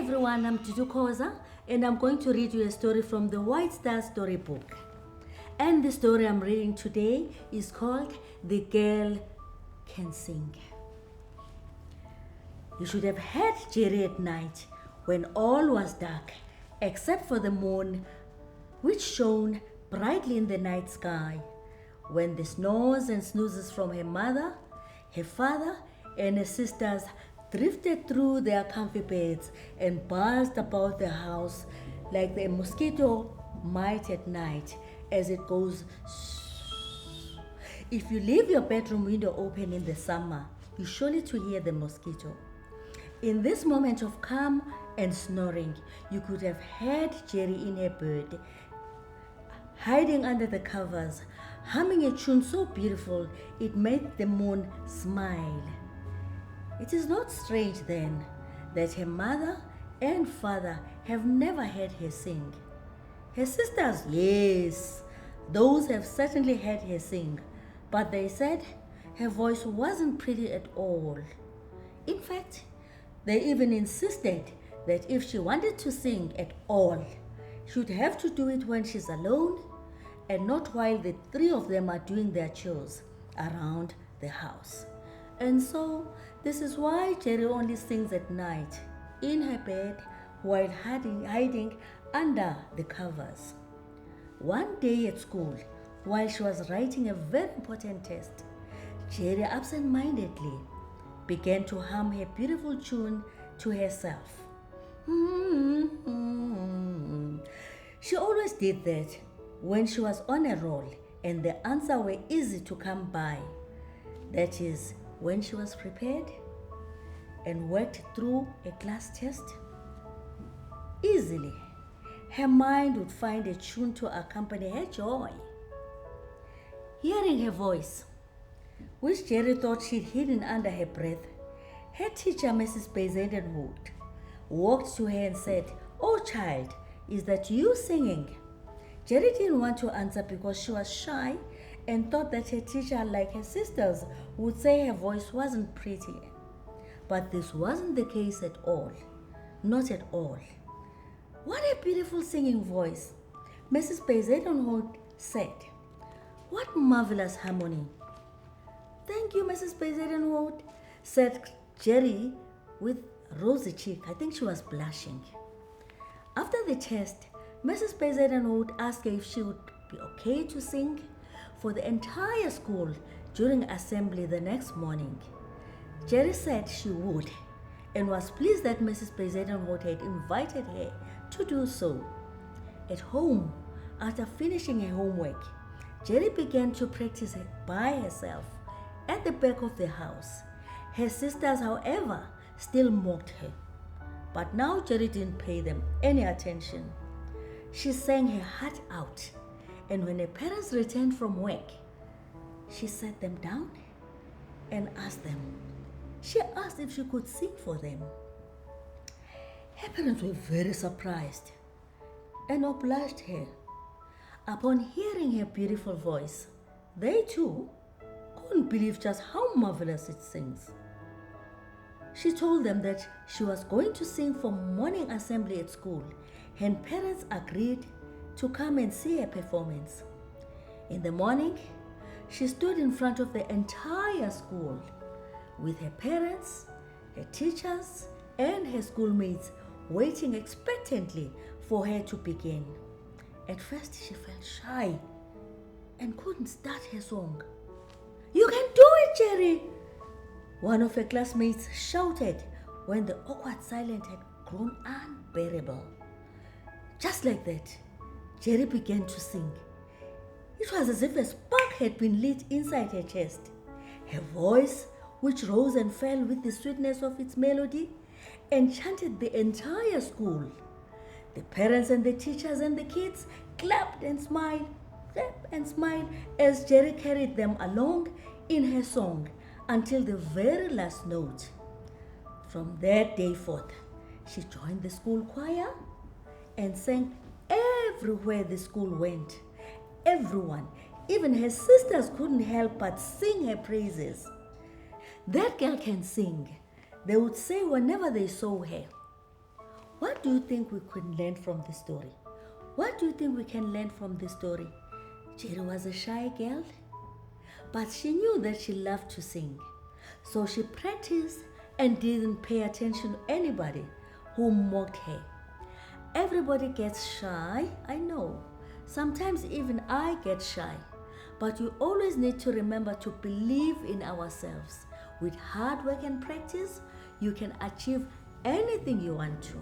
everyone, I'm Dudu Khoza and I'm going to read you a story from the White Star Storybook. And the story I'm reading today is called The Girl Can Sing. You should have heard Jerry at night when all was dark except for the moon which shone brightly in the night sky, when the snores and snoozes from her mother, her father, and her sisters drifted through their comfy beds and buzzed about the house like the mosquito might at night as it goes shh. If you leave your bedroom window open in the summer, you're surely to hear the mosquito. In this moment of calm and snoring, you could have heard Jerry in her bed, hiding under the covers, humming a tune so beautiful it made the moon smile. It is not strange then that her mother and father have never heard her sing. Her sisters, yes, those have certainly heard her sing, but they said her voice wasn't pretty at all. In fact, they even insisted that if she wanted to sing at all, she would have to do it when she's alone and not while the three of them are doing their chores around the house. And so, this is why Jerry only sings at night, in her bed, while hiding under the covers. One day at school, while she was writing a very important test, Jerry absent-mindedly began to hum her beautiful tune to herself. She always did that when she was on a roll and the answer were easy to come by. That is, when she was prepared and worked through a class test. Easily, her mind would find a tune to accompany her joy. Hearing her voice, which Jerry thought she'd hidden under her breath, her teacher, Mrs. Bezedenwood, walked to her and said, "Oh child, is that you singing?" Jerry didn't want to answer because she was shy and thought that her teacher, like her sisters, would say her voice wasn't pretty. But this wasn't the case at all. Not at all. "What a beautiful singing voice," Mrs. Bezedenwood said. "What marvelous harmony." "Thank you, Mrs. Bezedenwood," said Jerry with rosy cheek. I think she was blushing. After the test, Mrs. Bezedenwood asked her if she would be okay to sing for the entire school during assembly the next morning. Jerry said she would and was pleased that Mrs. Bezedenwood had invited her to do so. At home, after finishing her homework, Jerry began to practice by herself at the back of the house. Her sisters, however, still mocked her. But now Jerry didn't pay them any attention. She sang her heart out, and when her parents returned from work, she sat them down and asked them. She asked if she could sing for them. Her parents were very surprised and obliged her. Upon hearing her beautiful voice, they too couldn't believe just how marvelous it sings. She told them that she was going to sing for morning assembly at school, and parents agreed to come and see her performance. In the morning, she stood in front of the entire school with her parents, her teachers, and her schoolmates waiting expectantly for her to begin. At first, she felt shy and couldn't start her song. "You can do it, Jerry!" one of her classmates shouted when the awkward silence had grown unbearable. Just like that, Jerry began to sing. It was as if a spark had been lit inside her chest. Her voice, which rose and fell with the sweetness of its melody, enchanted the entire school. The parents and the teachers and the kids clapped and smiled as Jerry carried them along in her song until the very last note. From that day forth, she joined the school choir and sang everywhere the school went. Everyone, even her sisters, couldn't help but sing her praises. "That girl can sing," they would say whenever they saw her. What do you think we could learn from this story? What do you think we can learn from this story? Jerry was a shy girl, but she knew that she loved to sing. So she practiced and didn't pay attention to anybody who mocked her. Everybody gets shy, I know. Sometimes even I get shy. But we always need to remember to believe in ourselves. With hard work and practice, you can achieve anything you want to.